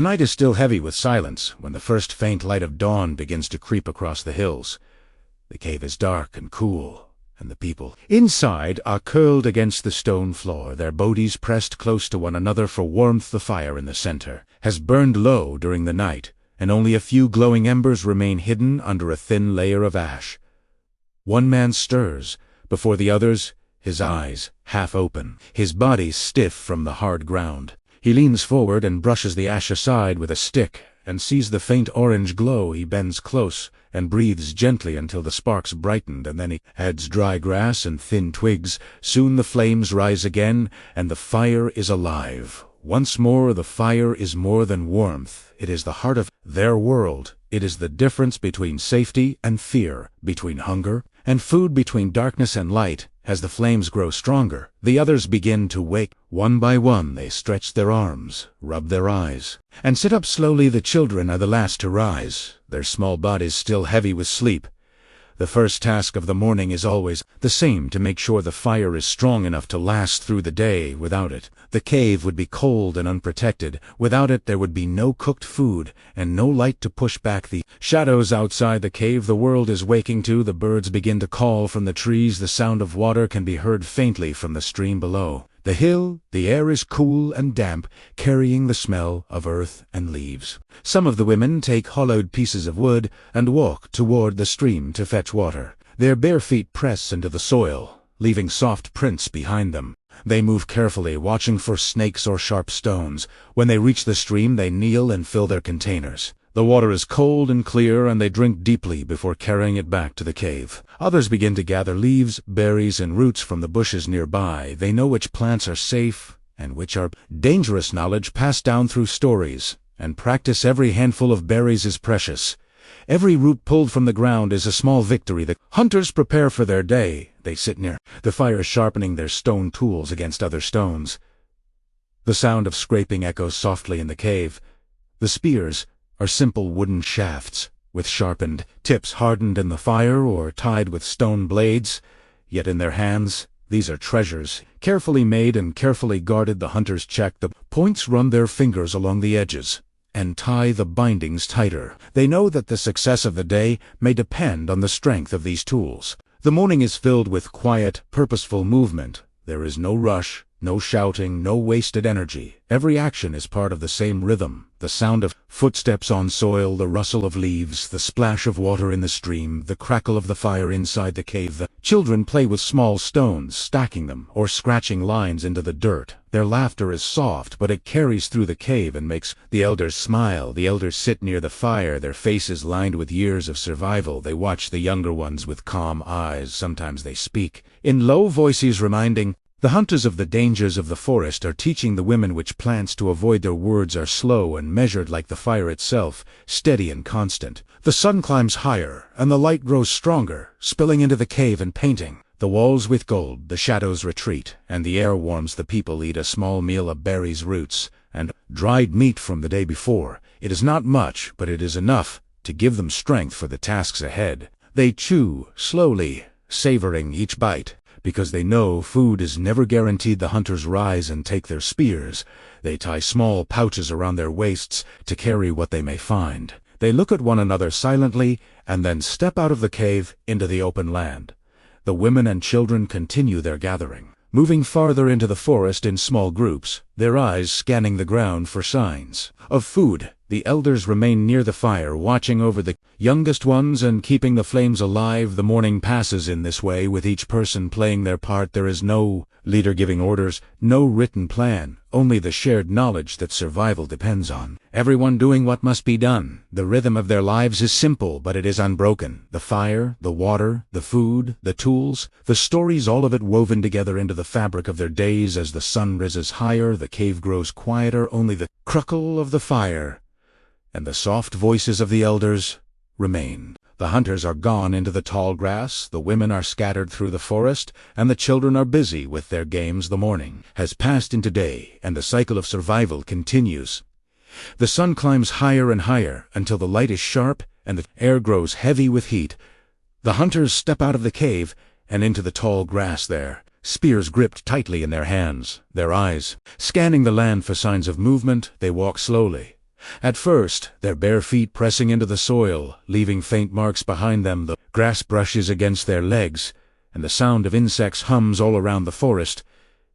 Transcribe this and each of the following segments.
night is still heavy with silence when the first faint light of dawn begins to creep across the hills. The cave is dark and cool, and the people inside are curled against the stone floor, their bodies pressed close to one another for warmth. The fire in the center has burned low during the night, and only a few glowing embers remain hidden under a thin layer of ash. One man stirs before the others, his eyes half open, his body stiff from the hard ground. He leans forward and brushes the ash aside with a stick, and sees the faint orange glow. He bends close and breathes gently until the sparks brighten, and then he adds dry grass and thin twigs. Soon the flames rise again, and the fire is alive. Once more the fire is more than warmth. It is the heart of their world. It is the difference between safety and fear, between hunger and food, between darkness and light. As the flames grow stronger, the others begin to wake. One by one they stretch their arms, rub their eyes, and sit up slowly. The children are the last to rise, their small bodies still heavy with sleep. The first task of the morning is always the same: to make sure the fire is strong enough to last through the day. Without it, the cave would be cold and unprotected. Without it, there would be no cooked food and no light to push back the shadows outside the cave. The world is waking too. The birds begin to call from the trees. The sound of water can be heard faintly from the stream below. The air is cool and damp, carrying the smell of earth and leaves. Some of the women take hollowed pieces of wood and walk toward the stream to fetch water. Their bare feet press into the soil, leaving soft prints behind them. They move carefully, watching for snakes or sharp stones. When they reach the stream, they kneel and fill their containers. The water is cold and clear, and they drink deeply before carrying it back to the cave. Others begin to gather leaves, berries, and roots from the bushes nearby. They know which plants are safe and which are dangerous, knowledge passed down through stories and practice. Every handful of berries is precious. Every root pulled from the ground is a small victory. The hunters prepare for their day. They sit near the fire, sharpening their stone tools against other stones. The sound of scraping echoes softly in the cave. The spears are simple wooden shafts, with sharpened tips hardened in the fire or tied with stone blades. Yet in their hands, these are treasures, carefully made and carefully guarded. The hunters check the points, run their fingers along the edges, and tie the bindings tighter. They know that the success of the day may depend on the strength of these tools. The morning is filled with quiet, purposeful movement. There is no rush, no shouting, no wasted energy. Every action is part of the same rhythm. The sound of footsteps on soil, the rustle of leaves, the splash of water in the stream, the crackle of the fire inside the cave. The children play with small stones, stacking them or scratching lines into the dirt. Their laughter is soft, but it carries through the cave and makes the elders smile. The elders sit near the fire, their faces lined with years of survival. They watch the younger ones with calm eyes. Sometimes they speak in low voices, reminding the hunters of the dangers of the forest, or teaching the women which plants to avoid. Their words are slow and measured like the fire itself, steady and constant. The sun climbs higher, and the light grows stronger, spilling into the cave and painting the walls with gold. The shadows retreat, and the air warms. The people eat a small meal of berries, roots, and dried meat from the day before. It is not much, but it is enough to give them strength for the tasks ahead. They chew slowly, savoring each bite, because they know food is never guaranteed. The hunters rise and take their spears. They tie small pouches around their waists to carry what they may find. They look at one another silently and then step out of the cave into the open land. The women and children continue their gathering, moving farther into the forest in small groups, their eyes scanning the ground for signs of food. The elders remain near the fire, watching over the youngest ones and keeping the flames alive. The morning passes in this way, with each person playing their part. There is no leader giving orders, no written plan, only the shared knowledge that survival depends on. Everyone doing what must be done. The rhythm of their lives is simple, but it is unbroken. The fire, the water, the food, the tools, the stories, all of it woven together into the fabric of their days. As the sun rises higher, the cave grows quieter. Only the crackle of the fire and the soft voices of the elders remain. The hunters are gone into the tall grass, the women are scattered through the forest, and the children are busy with their games. The morning has passed into day, and the cycle of survival continues. The sun climbs higher and higher until the light is sharp and the air grows heavy with heat. The hunters step out of the cave and into the tall grass there, spears gripped tightly in their hands, their eyes scanning the land for signs of movement. They walk slowly, At first, their bare feet pressing into the soil, leaving faint marks behind them, the grass brushes against their legs, and the sound of insects hums all around the forest,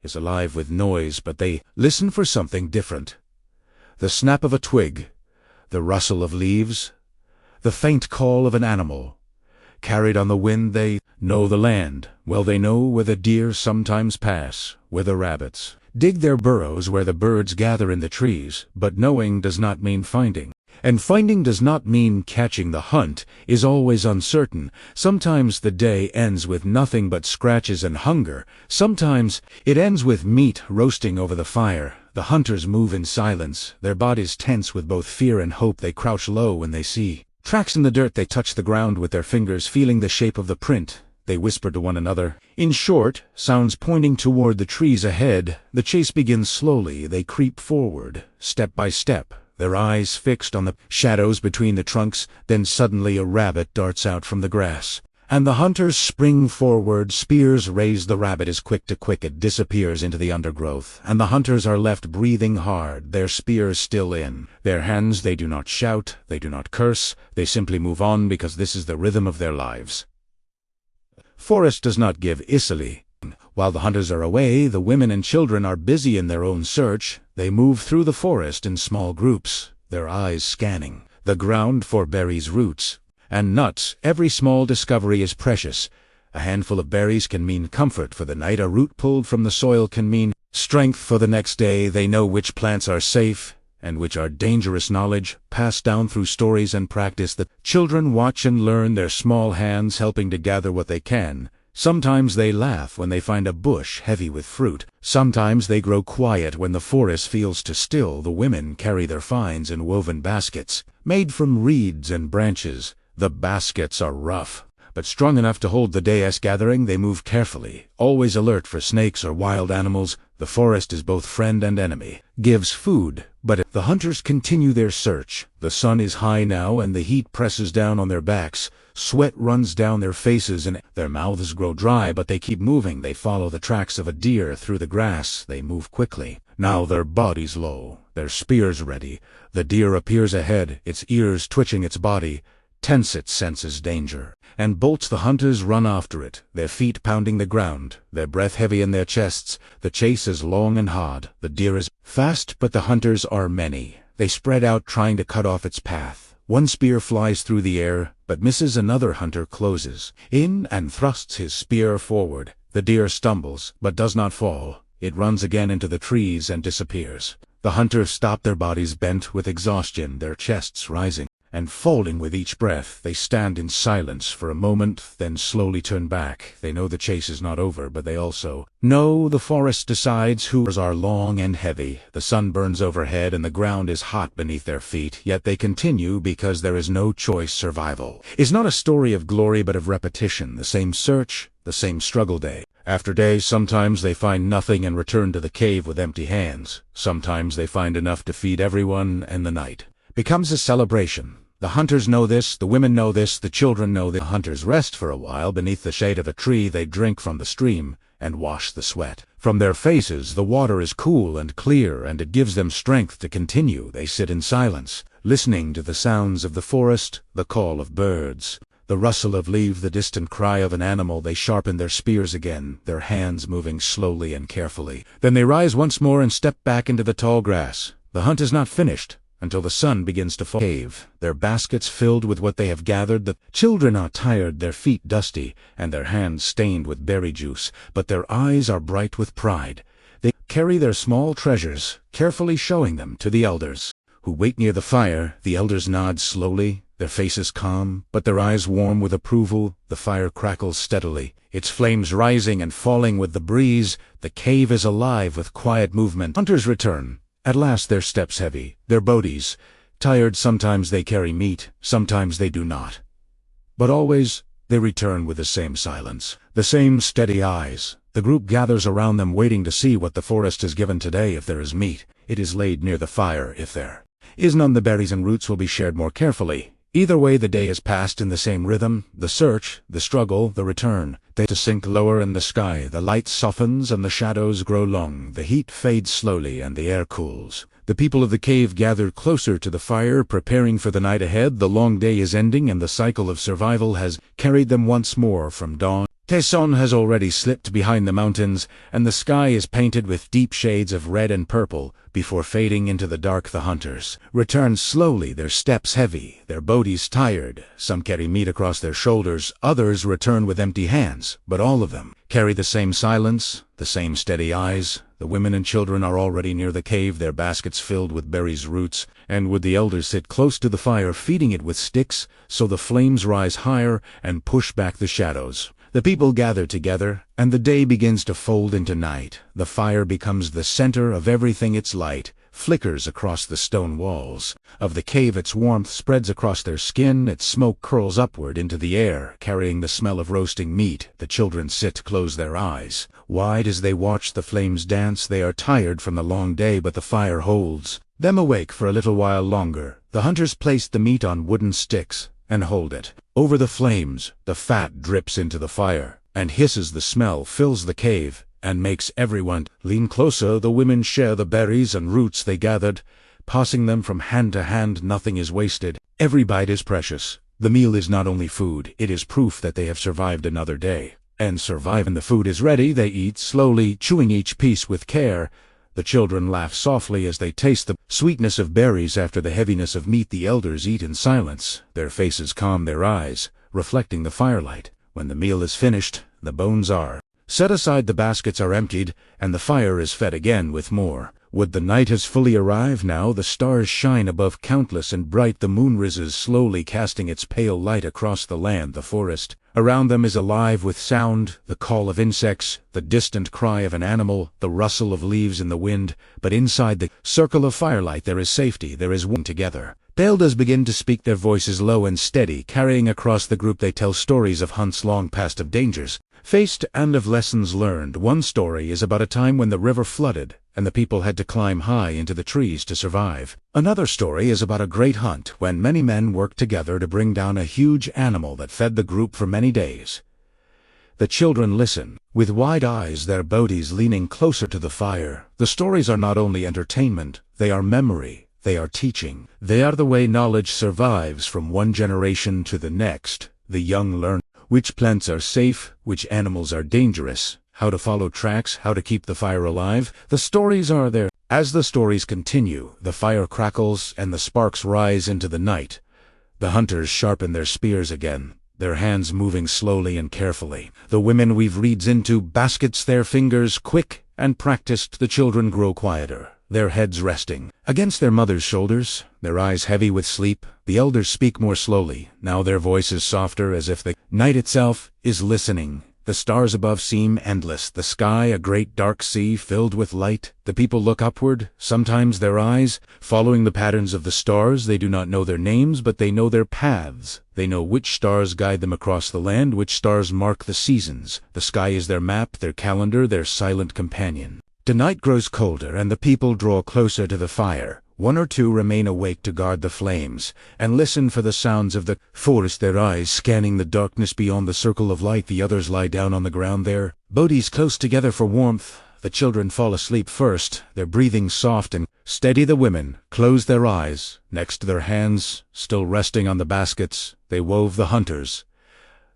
is alive with noise, but they listen for something different. The snap of a twig, the rustle of leaves, the faint call of an animal. Carried on the wind, they know the land. Well, they know where the deer sometimes pass, where the rabbits dig their burrows, where the birds gather in the trees, but knowing does not mean finding. And finding does not mean catching. The hunt is always uncertain. Sometimes the day ends with nothing but scratches and hunger. Sometimes it ends with meat roasting over the fire. The hunters move in silence, their bodies tense with both fear and hope. They crouch low when they see tracks in the dirt. They touch the ground with their fingers, feeling the shape of the print. They whisper to one another. In short, sounds pointing toward the trees ahead. The chase begins slowly. They creep forward, step by step, their eyes fixed on the shadows between the trunks. Then suddenly a rabbit darts out from the grass, and the hunters spring forward, spears raised. The rabbit is quick to quick. It disappears into the undergrowth, and the hunters are left breathing hard, their spears still in their hands. They do not shout, they do not curse, they simply move on because this is the rhythm of their lives. Forest does not give easily. While the hunters are away, the women and children are busy in their own search. They move through the forest in small groups, their eyes scanning the ground for berries, roots, and nuts. Every small discovery is precious. A handful of berries can mean comfort for the night. A root pulled from the soil can mean strength for the next day. They know which plants are safe and which are dangerous. Knowledge passed down through stories and practice. The children watch and learn, their small hands helping to gather what they can. Sometimes they laugh when they find a bush heavy with fruit. Sometimes they grow quiet when the forest feels too still. The women carry their finds in woven baskets, made from reeds and branches. The baskets are rough, but strong enough to hold the day's gathering. They move carefully, always alert for snakes or wild animals. The forest is both friend and enemy, gives food, but the hunters continue their search. The sun is high now, and the heat presses down on their backs. Sweat runs down their faces, and their mouths grow dry, but they keep moving. They follow the tracks of a deer through the grass. They move quickly. Now their bodies low, their spears ready. The deer appears ahead, its ears twitching, its body tense. It senses danger and bolts. The hunters run after it, their feet pounding the ground, their breath heavy in their chests. The chase is long and hard. The deer is fast, but the hunters are many. They spread out, trying to cut off its path. One spear flies through the air, but misses. Another hunter closes in and thrusts his spear forward. The deer stumbles, but does not fall. It runs again into the trees and disappears. The hunters stop, their bodies bent with exhaustion, their chests rising and falling with each breath. They stand in silence for a moment, then slowly turn back. They know the chase is not over, but they also know the forest decides who are long and heavy. The sun burns overhead and the ground is hot beneath their feet, yet they continue because there is no choice. Survival is not a story of glory but of repetition, the same search, the same struggle day after day. Sometimes they find nothing and return to the cave with empty hands. Sometimes they find enough to feed everyone, and the night becomes a celebration. The hunters know this, the women know this, the children know this. The hunters rest for a while beneath the shade of a tree. They drink from the stream and wash the sweat from their faces. The water is cool and clear, and it gives them strength to continue. They sit in silence, listening to the sounds of the forest, the call of birds, the rustle of leaves, the distant cry of an animal. They sharpen their spears again, their hands moving slowly and carefully. Then they rise once more and step back into the tall grass. The hunt is not finished until the sun begins to fall. Cave, their baskets filled with what they have gathered. The children are tired, their feet dusty, and their hands stained with berry juice, but their eyes are bright with pride. They carry their small treasures, carefully showing them to the elders, who wait near the fire. The elders nod slowly, their faces calm, but their eyes warm with approval. The fire crackles steadily, its flames rising and falling with the breeze. The cave is alive with quiet movement. Hunters return. At last, their steps heavy, their bodies tired. Sometimes they carry meat, sometimes they do not. But always they return with the same silence, the same steady eyes. The group gathers around them, waiting to see what the forest has given today. If there is meat, it is laid near the fire. If there is none, the berries and roots will be shared more carefully. Either way, the day is passed in the same rhythm, the search, the struggle, the return. They sink lower in the sky, the light softens and the shadows grow long. The heat fades slowly and the air cools. The people of the cave gather closer to the fire, preparing for the night ahead. The long day is ending, and the cycle of survival has carried them once more from dawn. The sun has already slipped behind the mountains, and the sky is painted with deep shades of red and purple. Before fading into the dark, the hunters return slowly, their steps heavy, their bodies tired. Some carry meat across their shoulders, others return with empty hands, but all of them carry the same silence, the same steady eyes. The women and children are already near the cave, their baskets filled with berries, roots, and wood. The elders sit close to the fire, feeding it with sticks, so the flames rise higher and push back the shadows. The people gather together, and the day begins to fold into night. The fire becomes the center of everything. Its light flickers across the stone walls of the cave. Its warmth spreads across their skin. Its smoke curls upward into the air, carrying the smell of roasting meat. The children sit, close their eyes wide as they watch the flames dance. They are tired from the long day, but the fire holds them awake for a little while longer. The hunters place the meat on wooden sticks and hold it over the flames. The fat drips into the fire and hisses. The smell fills the cave and makes everyone lean closer. The women share the berries and roots they gathered, passing them from hand to hand. Nothing is wasted. Every bite is precious. The meal is not only food, it is proof that they have survived another day. And survive. And the food is ready. They eat slowly, chewing each piece with care. The children laugh softly as they taste the sweetness of berries after the heaviness of meat. The elders eat in silence, their faces calm, their eyes reflecting the firelight. When the meal is finished, the bones are set aside, the baskets are emptied, and the fire is fed again with more wood. The night has fully arrived now. The stars shine above, countless and bright. The moon rises slowly, casting its pale light across the land. The forest around them is alive with sound, the call of insects, the distant cry of an animal, the rustle of leaves in the wind. But inside the circle of firelight there is safety, there is one together. The elders begin to speak, their voices low and steady, carrying across the group. They tell stories of hunts long past, of dangers faced, and of lessons learned. One story is about a time when the river flooded, and the people had to climb high into the trees to survive. Another story is about a great hunt, when many men worked together to bring down a huge animal that fed the group for many days. The children listen, with wide eyes, their bodies leaning closer to the fire. The stories are not only entertainment, they are memory, they are teaching. They are the way knowledge survives from one generation to the next. The young learn which plants are safe, which animals are dangerous, how to follow tracks, how to keep the fire alive. The stories are there. As the stories continue, the fire crackles and the sparks rise into the night. The hunters sharpen their spears again, their hands moving slowly and carefully. The women weave reeds into baskets, their fingers quick and practiced. The children grow quieter, their heads resting against their mother's shoulders, their eyes heavy with sleep. The elders speak more slowly, now their voices softer, as if the night itself is listening. The stars above seem endless, the sky a great dark sea filled with light. The people look upward, sometimes their eyes following the patterns of the stars. They do not know their names, but they know their paths. They know which stars guide them across the land, which stars mark the seasons. The sky is their map, their calendar, their silent companion. The night grows colder, and the people draw closer to the fire. One or two remain awake to guard the flames and listen for the sounds of the forest, their eyes scanning the darkness beyond the circle of light. The others lie down on the ground, their bodies close together for warmth. The children fall asleep first, their breathing soft and steady. The women close their eyes, next to their hands still resting on the baskets they wove. The hunters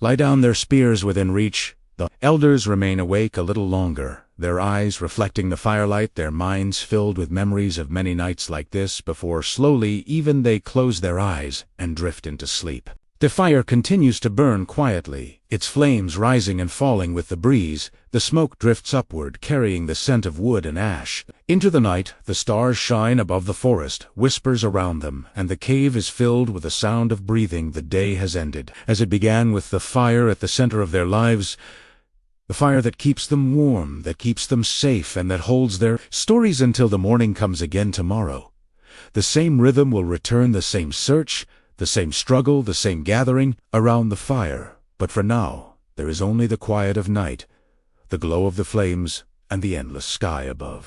lie down, their spears within reach. The elders remain awake a little longer, their eyes reflecting the firelight, their minds filled with memories of many nights like this before. Slowly even they close their eyes and drift into sleep. The fire continues to burn quietly, its flames rising and falling with the breeze. The smoke drifts upward, carrying the scent of wood and ash. Into the night, the stars shine above the forest, whispers around them, and the cave is filled with the sound of breathing. The day has ended, as it began, with the fire at the center of their lives. The fire that keeps them warm, that keeps them safe, and that holds their stories until the morning comes again tomorrow. The same rhythm will return, the same search, the same struggle, the same gathering around the fire. But for now, there is only the quiet of night, the glow of the flames, and the endless sky above.